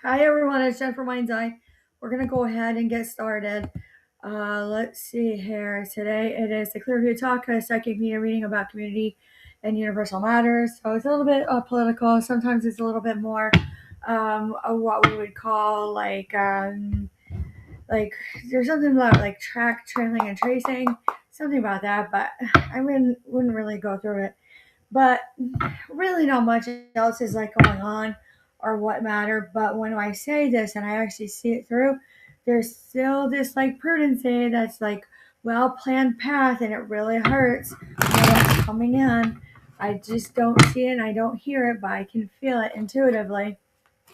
Hi everyone, it's Jennifer Mind's Eye. We're gonna go ahead and get started. Let's see here. Today it is the Clearview Talk, a psychic media reading about community and universal matters. So it's a little bit political. Sometimes it's a little bit more of what we would call like there's something about like track trailing and tracing, something about that. But wouldn't really go through it. But really not much else is like going on or what matter. But when I say this and I actually see it through, there's still this like prudency that's like well planned path, and it really hurts when it's coming in. I just don't see it and I don't hear it, but I can feel it intuitively.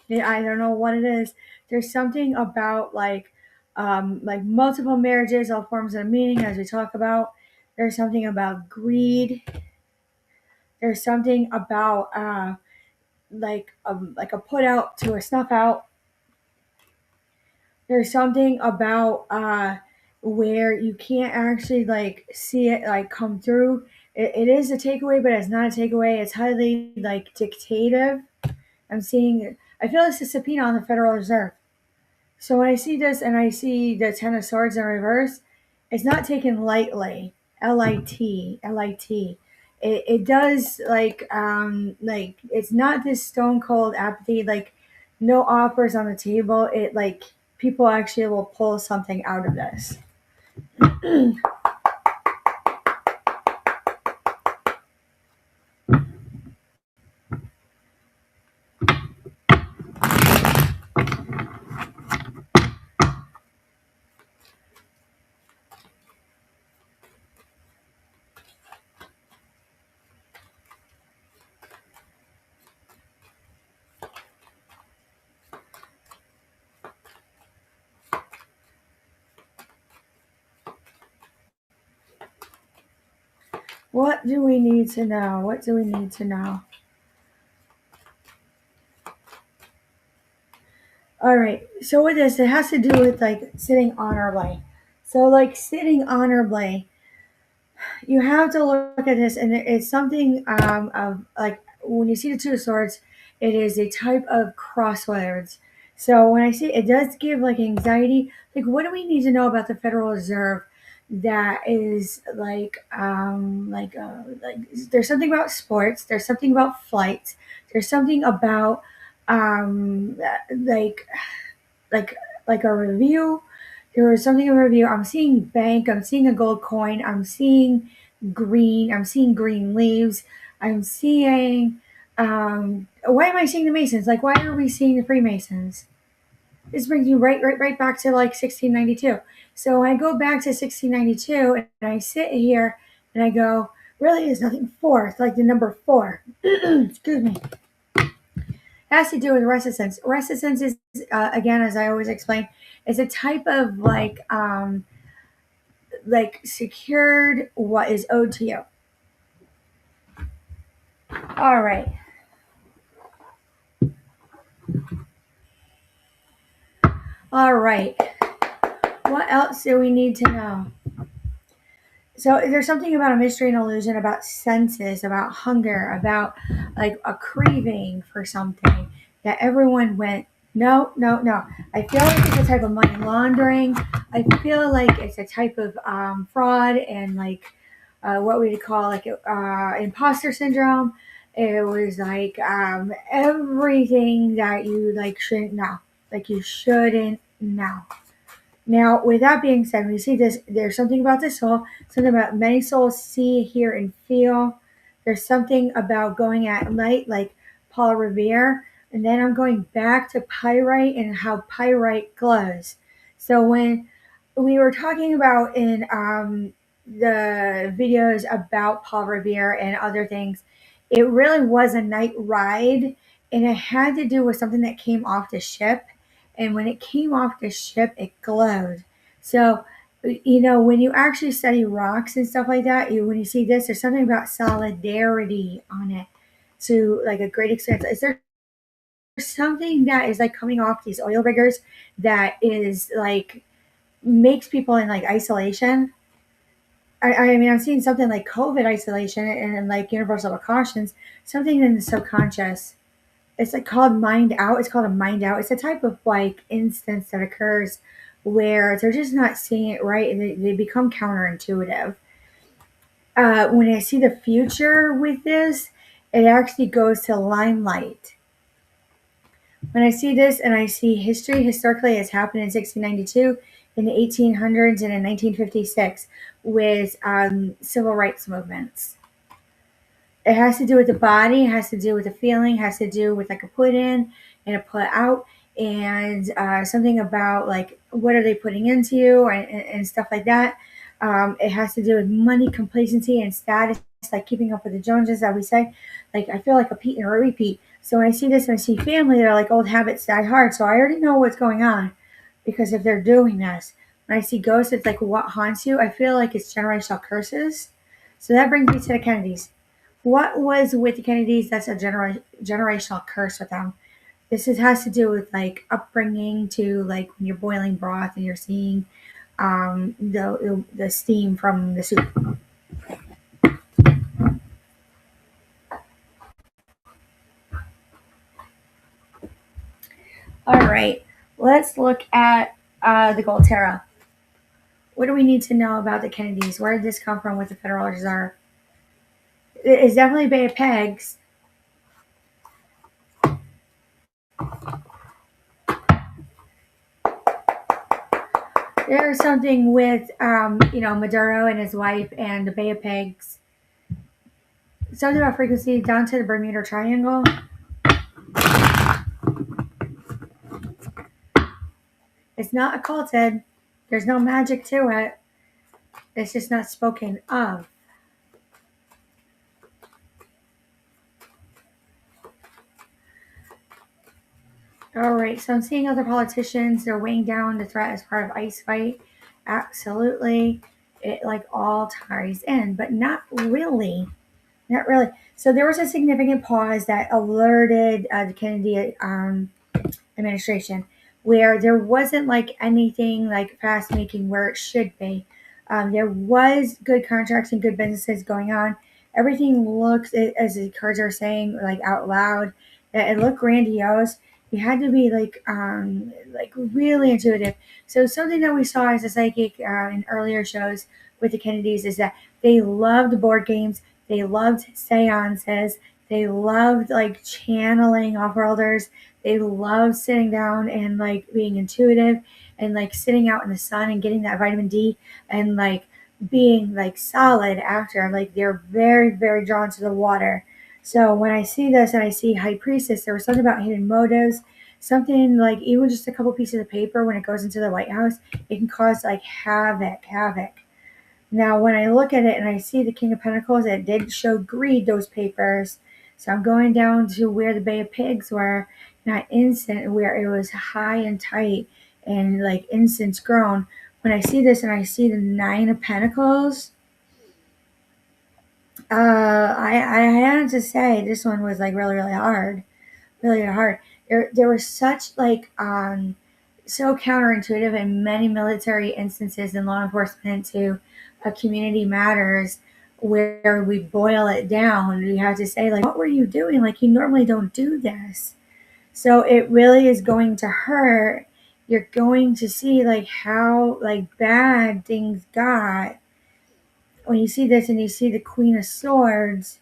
Yeah, I don't know what it is. There's something about like multiple marriages, all forms of meaning, as we talk about. There's something about greed. There's something about like a put out to a snuff out. There's something about where you can't actually like see it like come through. It is a takeaway, but it's not a takeaway. It's highly like dictative. I'm seeing. I feel it's a subpoena on the Federal Reserve. So when I see this and I see the Ten of Swords in reverse, it's not taken lightly. Lit. It does like it's not this stone cold apathy, like no offers on the table. It like people actually will pull something out of this. What do we need to know? What do we need to know? All right. So with this, it has to do with like sitting honorably. So like sitting honorably, you have to look at this, and it's something of like when you see the Two of Swords, it is a type of crosswords. So when I see it does give like anxiety. Like, what do we need to know about the Federal Reserve? That is like there's something about sports. There's something about flights. There's something about um, like like like a review. There was something in a review. I'm seeing bank. I'm seeing a gold coin. I'm seeing green. I'm seeing green leaves. I'm seeing. Why am I seeing the Masons? Like, why are we seeing the Freemasons? This brings you right back to like 1692. So I go back to 1692 and I sit here and I go, really, there's nothing fourth, like the number four. Excuse me. Has to do with reticence. Reticence is, again, as I always explain, is a type of like secured what is owed to you. All right. All right. What else do we need to know? So there's something about a mystery and illusion, about senses, about hunger, about like a craving for something that everyone went, no, no, no. I feel like it's a type of money laundering. I feel like it's a type of fraud and like what we would call like imposter syndrome. It was like everything that you like shouldn't know, like you shouldn't know. Now, with that being said, when you see this, there's something about the soul, something about many souls see, hear, and feel. There's something about going at night, like Paul Revere. And then I'm going back to pyrite and how pyrite glows. So when we were talking about in the videos about Paul Revere and other things, it really was a night ride, and it had to do with something that came off the ship. And when it came off the ship, it glowed. So, when you actually study rocks and stuff like that, when you see this, there's something about solidarity on it. To like a great extent, is there something that is like coming off these oil riggers that is like makes people in like isolation? I mean, I'm seeing something like COVID isolation and like universal precautions, something in the subconscious. It's like called mind out. It's called a mind out. It's a type of like instance that occurs where they're just not seeing it right, and they become counterintuitive. When I see the future with this, it actually goes to limelight. When I see this and I see history, historically, it's happened in 1692, in the 1800s, and in 1956 with civil rights movements. It has to do with the body, it has to do with the feeling, it has to do with like a put in and a put out, and something about like what are they putting into you, and stuff like that. It has to do with money, complacency, and status, like keeping up with the Joneses, that we say. Like I feel like a Pete and a repeat. So when I see this and I see family, they're like old habits die hard. So I already know what's going on because if they're doing this. When I see ghosts, it's like what haunts you. I feel like it's generational curses. So that brings me to the Kennedys. What was with the Kennedys that's a generational curse with them? Has to do with like upbringing, to like when you're boiling broth and you're seeing the steam from the soup. All right, let's look at the Volterra. What do we need to know about the Kennedys? Where did this come from with the Federal Reserve? It's definitely Bay of Pegs. There's something with Maduro and his wife and the Bay of Pegs. Something about frequency down to the Bermuda Triangle. It's not occulted. There's no magic to it. It's just not spoken of. All right, so I'm seeing other politicians. They're weighing down the threat as part of ICE fight. Absolutely. It like all ties in, but not really. Not really. So there was a significant pause that alerted the Kennedy administration, where there wasn't like anything like fast making where it should be. There was good contracts and good businesses going on. Everything looks, as the cards are saying, like out loud, that it looked grandiose. You had to be like really intuitive. So something that we saw as a psychic in earlier shows with the Kennedys is that they loved board games. They loved seances. They loved like channeling off-worlders. They love sitting down and like being intuitive and like sitting out in the sun and getting that vitamin D and like being like solid after. Like they're very, very drawn to the water. So when I see this and I see High Priestess, there was something about hidden motives, something like even just a couple pieces of paper when it goes into the White House, it can cause like havoc. Now, when I look at it and I see the King of Pentacles, it did show greed, those papers. So I'm going down to where the Bay of Pigs were, not instant, where it was high and tight and like incense grown. When I see this and I see the Nine of Pentacles, I had to say this one was like really, really hard. There was such like so counterintuitive in many military instances in law enforcement to community matters, where we boil it down. We have to say like, what were you doing? Like you normally don't do this. So it really is going to hurt. You're going to see like how like bad things got when you see this and you see the Queen of Swords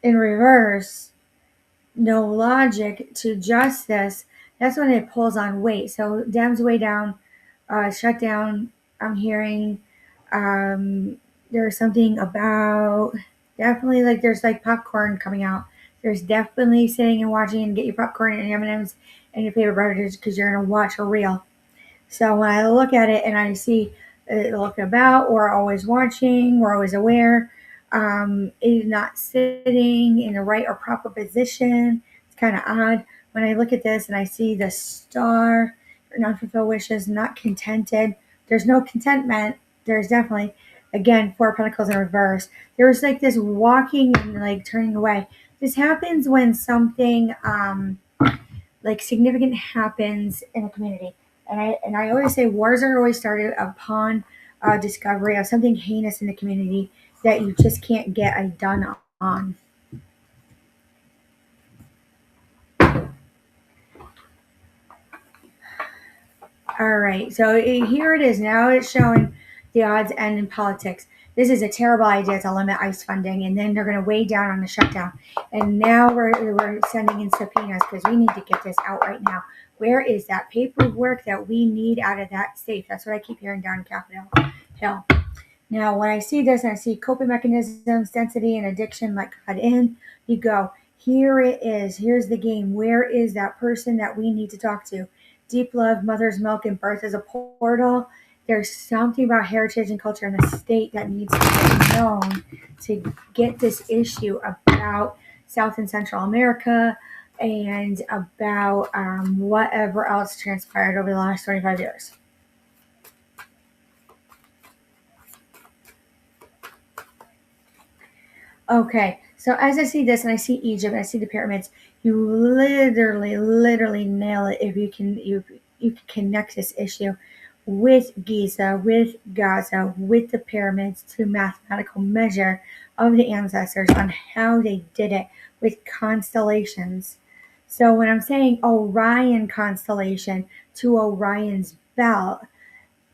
in reverse. No logic to justice. That's when it pulls on weight. So dam's way down, shut down. I'm hearing there's something about definitely like there's like popcorn coming out. There's definitely sitting and watching and get your popcorn and M&Ms and your favorite beverages because you're gonna watch a reel. So when I look at it and I see looking about, we're always watching, we're always aware. It not sitting in the right or proper position. It's kind of odd. When I look at this and I see the star, non fulfilled wishes, not contented. There's no contentment. There's definitely, again, Four of Pentacles in reverse. There's like this walking and like turning away. This happens when something like significant happens in a community. And I always say wars are always started upon discovery of something heinous in the community that you just can't get a done on. All right. So here it is. Now it's showing the odds end in politics. This is a terrible idea to limit ICE funding, and then they're going to weigh down on the shutdown. And now we're sending in subpoenas because we need to get this out right now. Where is that paperwork that we need out of that safe? That's what I keep hearing down in Capitol Hill. Now, when I see this and I see coping mechanisms, density, and addiction like cut in, you go, here it is. Here's the game. Where is that person that we need to talk to? Deep love, mother's milk, and birth as a portal. There's something about heritage and culture in the state that needs to be known to get this issue about South and Central America and about whatever else transpired over the last 25 years. Okay, so as I see this and I see Egypt and I see the pyramids, you literally nail it if you can connect this issue with Giza, with Gaza, with the pyramids to mathematical measure of the ancestors on how they did it with constellations. So when I'm saying Orion constellation to Orion's belt,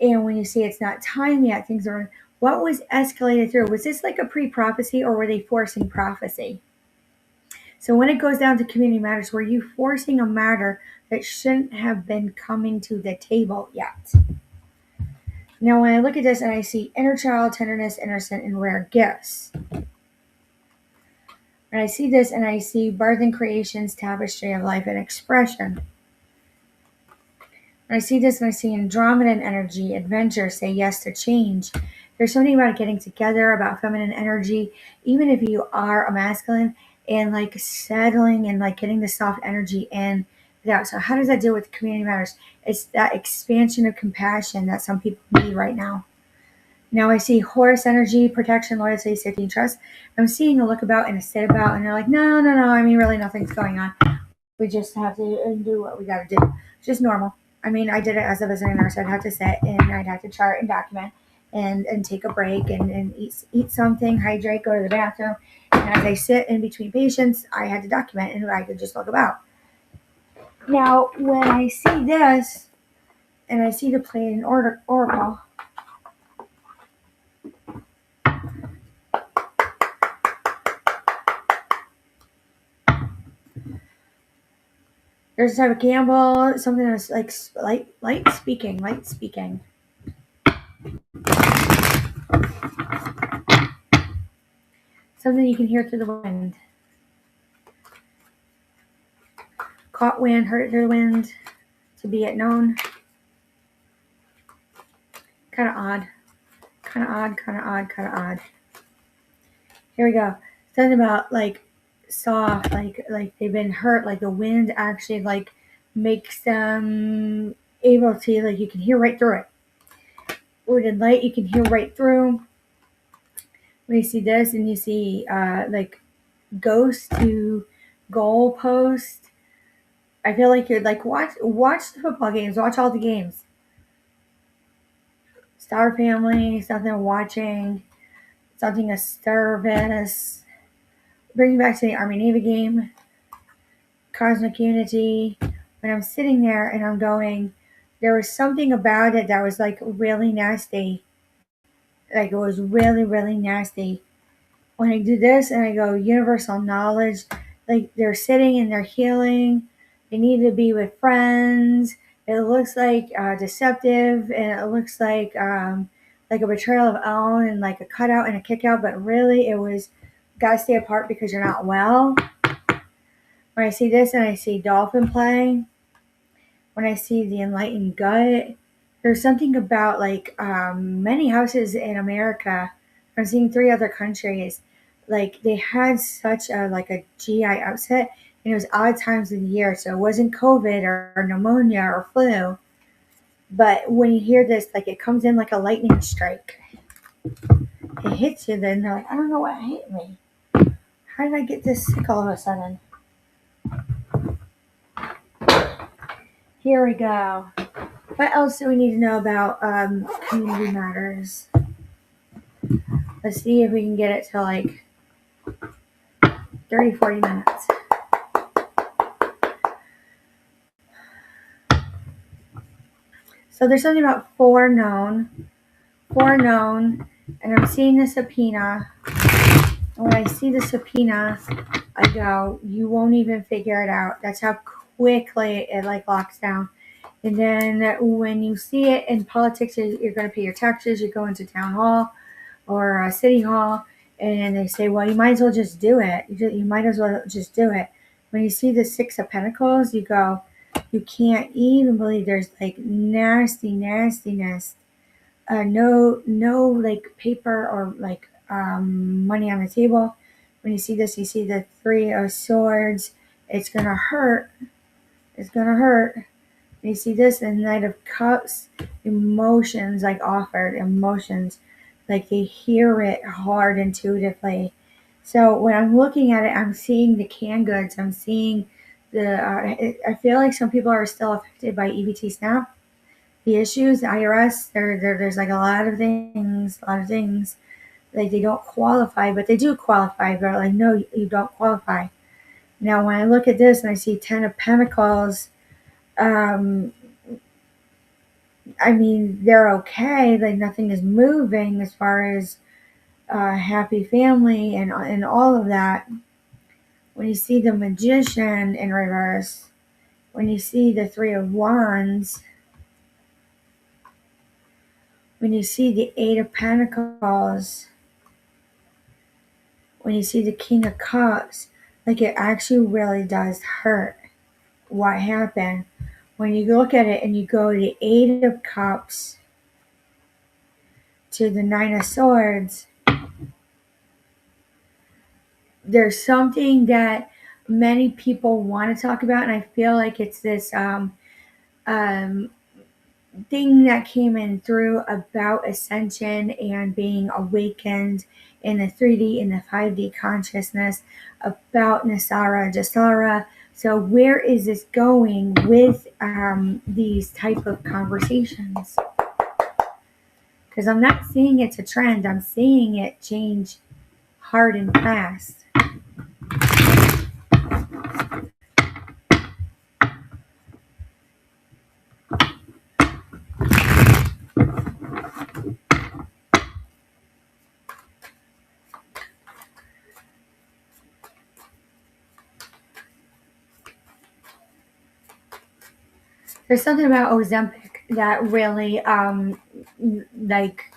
and when you see it's not time yet, things are. What was escalated through? Was this like a pre-prophecy or were they forcing prophecy? So when it goes down to community matters, were you forcing a matter that shouldn't have been coming to the table yet? Now, when I look at this and I see inner child, tenderness, innocent, and rare gifts, and I see this and I see birth and creation's tapestry of life and expression, when I see this and I see Andromedan energy, adventure, say yes to change. There's something about getting together, about feminine energy, even if you are a masculine, and like settling and like getting the soft energy in and out. So how does that deal with community matters? It's that expansion of compassion that some people need right now. Now I see Horus energy, protection, loyalty, safety, and trust. I'm seeing a look about and a sit about, and they're like, no. I mean, really, nothing's going on. We just have to do what we got to do. It's just normal. I mean, I did it as a visiting nurse. I'd have to sit and I'd have to chart and document and take a break and eat something, hydrate, go to the bathroom. And as I sit in between patients, I had to document and I could just look about. Now, when I see this and I see the Pleiadian oracle, there's a type of gamble, something that's like light speaking. Something you can hear through the wind. Caught wind, heard it through the wind, to be it known. Kind of odd. Here we go. Something about like soft, like they've been hurt, like the wind actually like makes them able to, like you can hear right through it. Worded light, you can hear right through. When you see this and you see like ghost to goal post, I feel like you're like watch the football games, watch all the games. Star Family, something watching, something a service. Bring you back to the Army Navy game, Cosmic Unity. When I'm sitting there and I'm going, there was something about it that was like really nasty. Like it was really nasty. When I do this and I go universal knowledge, like they're sitting and they're healing. They need to be with friends. It looks like deceptive, and it looks like a betrayal of own and like a cutout and a kick out. But really, it was gotta stay apart because you're not well. When I see this and I see dolphin playing, when I see the enlightened gut, there's something about like many houses in America. I'm seeing 3 other countries. Like they had such a like a GI upset, and it was odd times of the year, so it wasn't COVID or pneumonia or flu. But when you hear this, like it comes in like a lightning strike. It hits you, then they're like, I don't know what hit me. How did I get this sick all of a sudden? Here we go. What else do we need to know about community matters? Let's see if we can get it to like 30, 40 minutes. So there's something about four known, and I'm seeing the subpoena. And when I see the subpoena, I go, you won't even figure it out. That's how quickly it like locks down. And then when you see it in politics, you're going to pay your taxes. You go into town hall or city hall, and they say, well, you might as well just do it. You might as well just do it. When you see the Six of Pentacles, you go, you can't even believe there's like nastiness. No, like paper or like money on the table. When you see this, you see the Three of Swords. It's gonna hurt. It's gonna hurt. You see this, the Knight of Cups, emotions like offered, emotions, like they hear it hard intuitively. So when I'm looking at it, I'm seeing the canned goods. I'm seeing I feel like some people are still affected by EBT SNAP. The issues, the IRS, there's like a lot of things. Like they don't qualify, but they do qualify. But like, no, you don't qualify. Now, when I look at this and I see Ten of Pentacles, um, I mean, they're okay. Like nothing is moving as far as happy family and all of that. When you see the Magician in reverse, when you see the Three of Wands, when you see the Eight of Pentacles, when you see the King of Cups, like it actually really does hurt what happened. When you look at it and you go the Eight of Cups to the Nine of Swords, there's something that many people want to talk about, and I feel like it's this um, thing that came in through about ascension and being awakened in the 3D and the 5D consciousness about Nasara Jasara. So where is this going with these type of conversations? Because I'm not seeing it's a trend. I'm seeing it change hard and fast. There's something about Ozempic that really like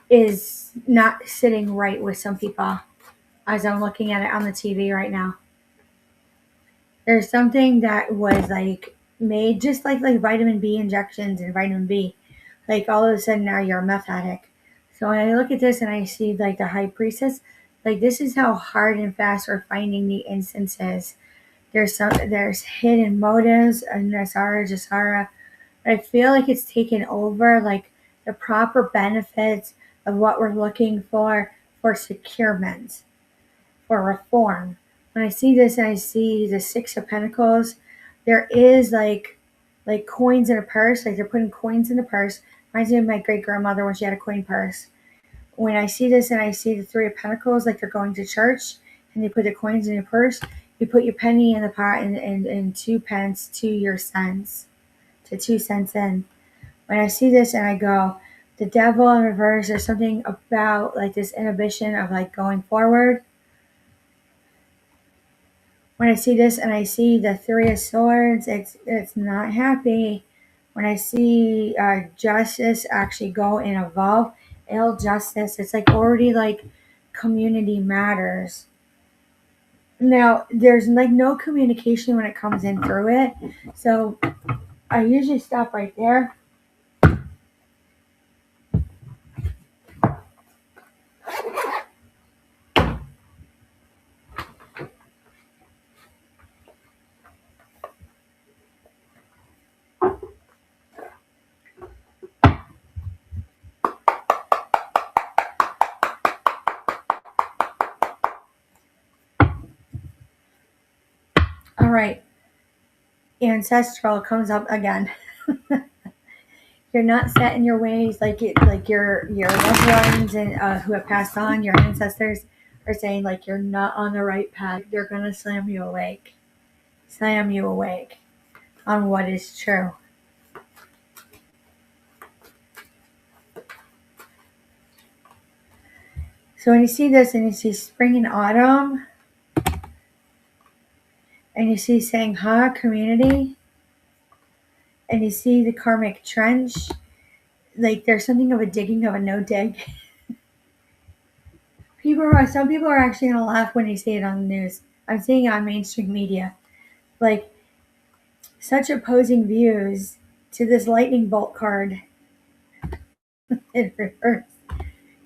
is not sitting right with some people as I'm looking at it on the TV right now. There's something that was like made just like vitamin B injections and vitamin B. Like all of a sudden now you're a meth addict. So when I look at this and I see like the high priestess, like this is how hard and fast we're finding the instances. There's hidden motives and Nasara Jasara. I feel like it's taken over like the proper benefits of what we're looking for securement, for reform. When I see this and I see the Six of Pentacles, there is like coins in a purse, like they're putting coins in a purse. Reminds me of my great grandmother when she had a coin purse. When I see this and I see the Three of Pentacles, like they're going to church and they put the coins in your purse, you put your penny in the pot and 2 pence to your cents, to 2 cents in. When I see this and I go, the devil in reverse, there's something about like this inhibition of like going forward. When I see this and I see the Three of Swords, it's not happy. When I see justice actually go and evolve, ill justice, it's like already like community matters. Now there's like no communication when it comes in through it, so I usually stop right there. All right, ancestral comes up again. You're not set in your ways, like your loved ones and who have passed on, your ancestors are saying like you're not on the right path. They're gonna slam you awake on what is true. So when you see this and you see spring and autumn, and you see Sangha community, and you see the karmic trench, like there's something of a digging of a no dig. Some people are actually gonna laugh when they see it on the news. I'm seeing it on mainstream media. Like such opposing views to this lightning bolt card in reverse.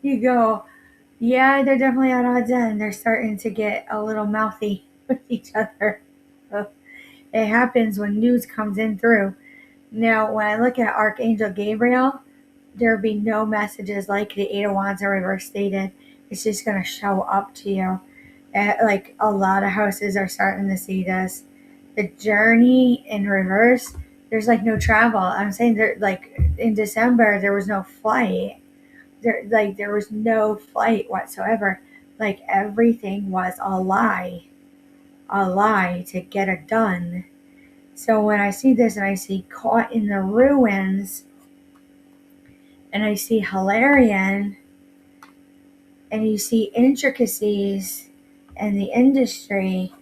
You go, yeah, they're definitely at odds end. They're starting to get a little mouthy with each other. So it happens when news comes in through. Now, when I look at Archangel Gabriel, there will be no messages like the Eight of Wands in reverse stated. It's just going to show up to you. Like a lot of houses are starting to see this. The journey in reverse, there's like no travel. I'm saying there, like in December, there was no flight. There was no flight whatsoever. Like everything was a lie to get it done. So when I see this and I see Caught in the Ruins, and I see Hilarion, and you see intricacies in the industry,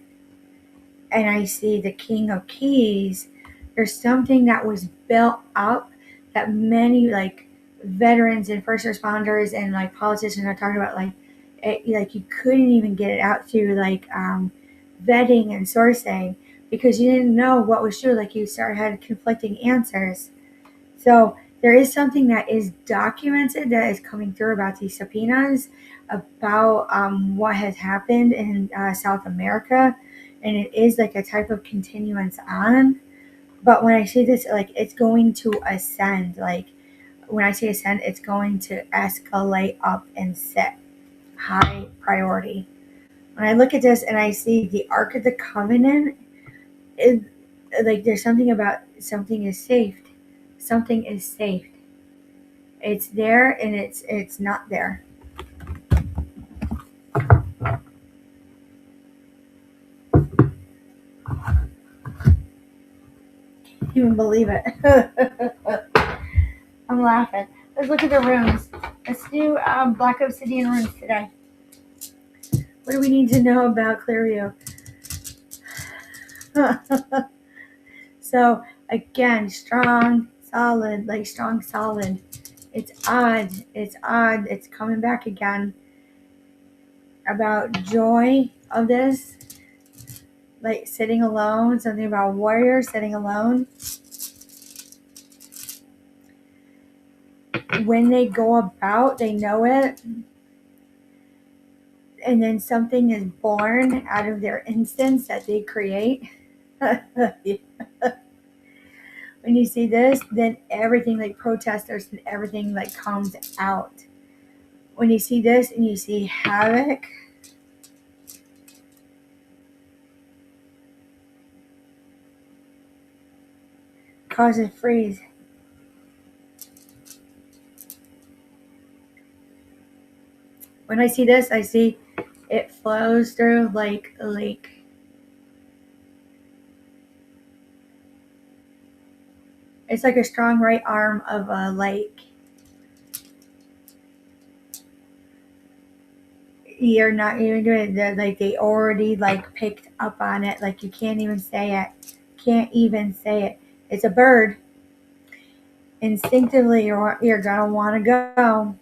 and I see the King of Keys, there's something that was built up that many like veterans and first responders and like politicians are talking about, like like you couldn't even get it out through like vetting and sourcing because you didn't know what was true. Like you had conflicting answers. So there is something that is documented that is coming through about these subpoenas about what has happened in South America, and it is like a type of continuance on. But when I say this, like it's going to ascend. Like when I say ascend, it's going to escalate up and set high priority. When I look at this and I see the Ark of the Covenant, it, like there's something about something is saved. Something is saved. It's there and it's not there. Can't even believe it. I'm laughing. Let's look at the runes. Let's do Black Obsidian runes today. What do we need to know about Clearview? So again, strong, solid, like strong, solid. It's odd. It's odd. It's coming back again. About joy of this, like sitting alone. Something about warrior sitting alone. When they go about, they know it. And then something is born out of their instance that they create. When you see this, then everything like protesters and everything like comes out. When you see this and you see havoc, causes freeze. When I see this, I see it flows through like a lake. It's like a strong right arm of a lake. You're not even doing it. Like they already like picked up on it. Like you can't even say it. Can't even say it. It's a bird. Instinctively, you're gonna want to go.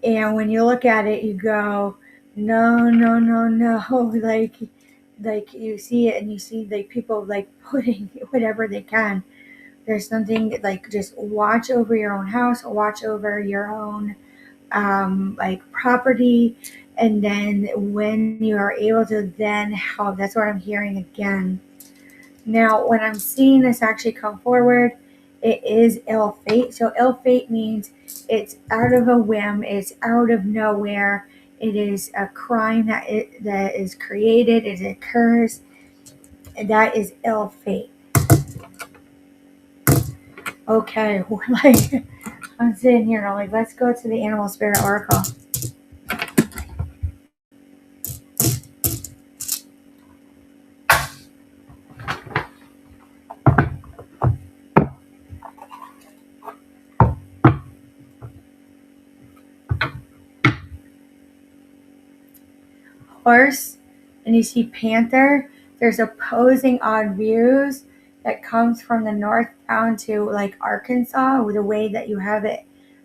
And when you look at it, you go, no, no, no, no. Like you see it, and you see like people like putting whatever they can. There's something like just watch over your own house, watch over your own like property, and then when you are able to then help. That's what I'm hearing again. Now, when I'm seeing this actually come forward, it is ill fate. So ill fate means it's out of a whim, it's out of nowhere. It is a crime that is created, it occurs, and that is ill fate. Okay, like I'm sitting here, I'm like, let's go to the Animal Spirit Oracle. horse and you see panther, there's opposing odd views that comes from the north down to like Arkansas with the way that you have it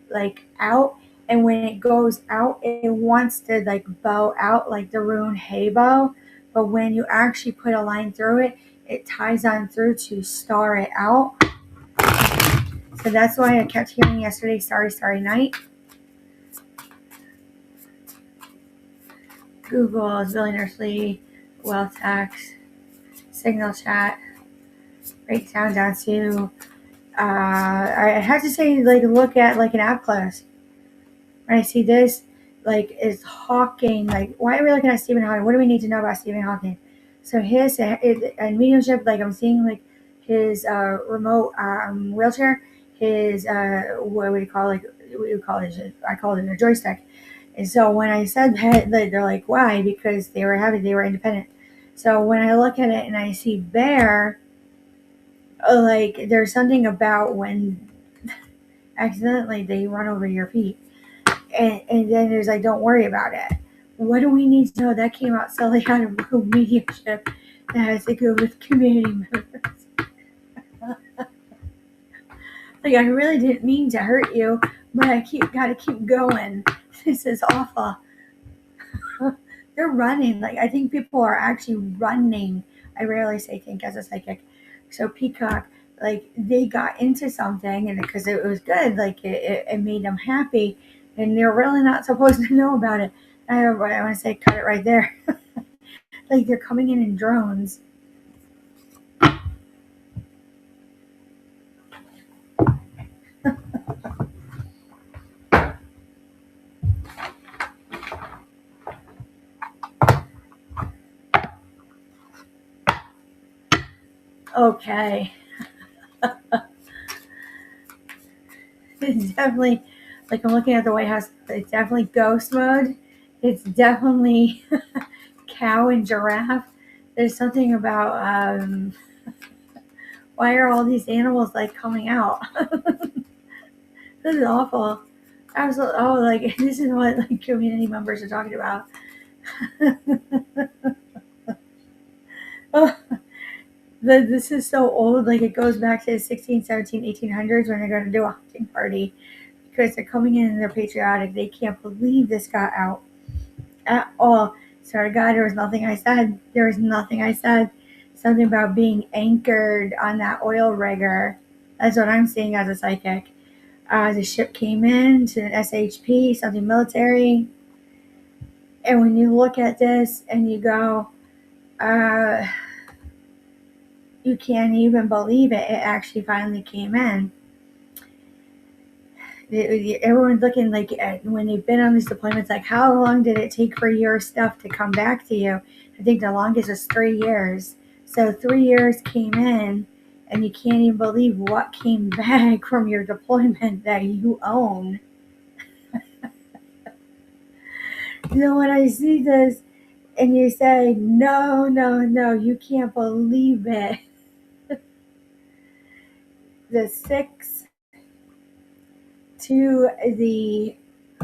like out. And when it goes out, it wants to like bow out like the rune hay bow. But when you actually put a line through it, it ties on through to star it out. So that's why I kept hearing yesterday, Starry, Starry Night. Google, Billionaire Lee, Wealth Tax, Signal Chat, breakdown down to, I have to say, like, look at like an app class. When I see this, like, is Hawking, like, why are we looking at Stephen Hawking? What do we need to know about Stephen Hawking? So his, and mediumship, like, I'm seeing, like, his remote wheelchair, his, what would you call, like, what do you call it? I call it a joystick. And so when I said that, they're like, why? Because they were independent. So when I look at it and I see bear, like, there's something about when accidentally they run over your feet. And then there's like, don't worry about it. What do we need to know? That came out silly out of mediumship that has to go with community members. Like, I really didn't mean to hurt you, but I gotta keep going. This is awful. They're running. Like, I think people are actually running. I rarely say think as a psychic. So Peacock, like, they got into something, and because it was good, like it made them happy, and they're really not supposed to know about it. I want to say, cut it right there. Like, they're coming in drones. Okay. It's definitely, like, I'm looking at the White House. It's definitely ghost mode. It's definitely cow and giraffe. There's something about why are all these animals like coming out? This is awful. Absolutely. Oh, like, this is what like community members are talking about. Oh, this is so old. Like, it goes back to the 16, 17, 1800s when they're going to do a hunting party because they're coming in and they're patriotic. They can't believe this got out at all. Sorry, God, there was nothing I said. There was nothing I said. Something about being anchored on that oil rigger. That's what I'm seeing as a psychic. The ship came in to an SHP, something military. And when you look at this and you go, you can't even believe it. It actually finally came in. Everyone's looking like when they've been on these deployments, like, how long did it take for your stuff to come back to you? I think the longest was 3 years. So 3 years came in, and you can't even believe what came back from your deployment that you own. You know, when I see this and you say, no, no, no, you can't believe it. The 6 to the,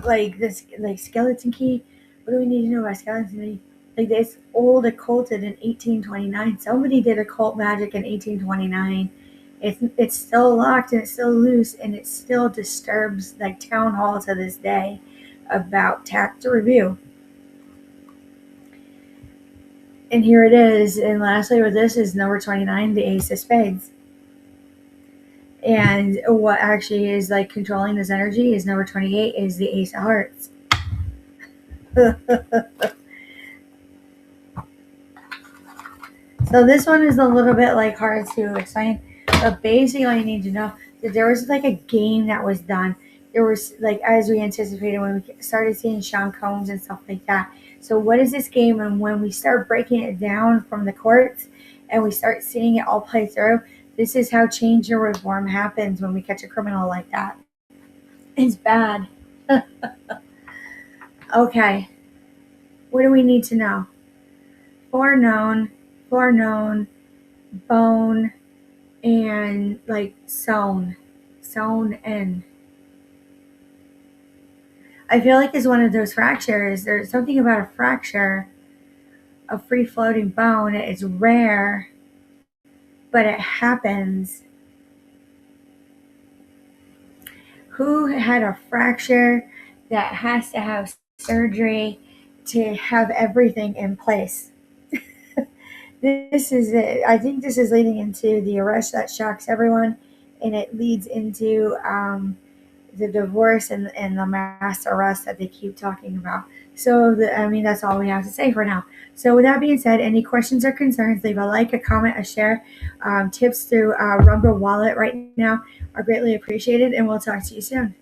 like, this, like, skeleton key. What do we need to know about skeleton key? Like, this old occulted in 1829. Somebody did occult magic in 1829. It's still locked and it's still loose and it still disturbs like town hall to this day about tact review. And here it is. And lastly, with this is number 29, the Ace of Spades. And what actually is like controlling this energy is number 28 is the Ace of Hearts. So this one is a little bit like hard to explain, but basically all you need to know that there was like a game that was done. There was, like, as we anticipated when we started seeing Sean Combs and stuff like that. So what is this game? And when we start breaking it down from the courts and we start seeing it all play through, this is how change and reform happens when we catch a criminal like that. It's bad. Okay. What do we need to know? Foreknown, bone, and like sewn in. I feel like it's one of those fractures. There's something about a fracture a free floating bone. It's rare, but it happens. Who had a fracture that has to have surgery to have everything in place? This is it. I think this is leading into the arrest that shocks everyone, and it leads into the divorce and the mass arrest that they keep talking about. So, I mean, that's all we have to say for now. So, with that being said, any questions or concerns, leave a like, a comment, a share. Tips through Rumble Wallet right now are greatly appreciated, and we'll talk to you soon.